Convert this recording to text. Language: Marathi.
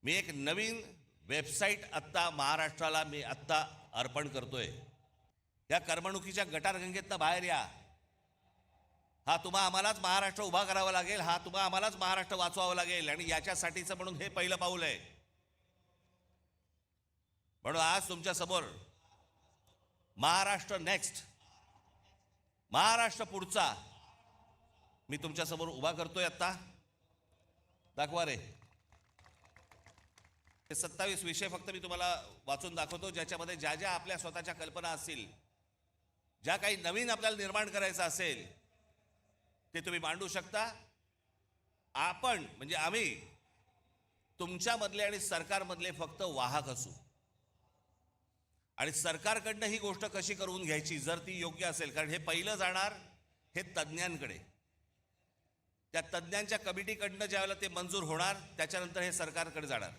मी एक नवीन वेबसाईट आत्ता महाराष्ट्राला मी आत्ता अर्पण करतोय। या करमणुकीच्या गटारगंगेतनं बाहेर या। हा तुम्हा आम्हालाच महाराष्ट्र उभा करावा लागेल, हा तुम्हा आम्हालाच महाराष्ट्र वाचवावा लागेल आणि याच्यासाठीचं म्हणून हे पहिलं पाऊल आहे। म्हणून आज तुमच्या समोर महाराष्ट्र नेक्स्ट, महाराष्ट्र पुढचा मी तुमच्या समोर उभा करतोय। आता दाखवा रे, हे 27 विषय फक्त मी तुम्हाला वाचून दाखवतो, ज्याच्यामध्ये ज्या ज्या आपल्या स्वतःच्या कल्पना असतील, ज्या काही नवीन आपल्याला निर्माण करायचं असेल ते तुम्ही मांडू शकता। आपण म्हणजे आम्ही तुमच्यामधले आणि सरकारमधले फक्त वाहक असू आणि सरकारकडनं ही गोष्ट कशी करून घ्यायची जर ती योग्य असेल, कारण हे पहिलं जाणार हे तज्ज्ञांकडे, त्या तज्ज्ञांच्या कमिटीकडनं ज्यावेळेला ते मंजूर होणार त्याच्यानंतर हे सरकारकडे जाणार।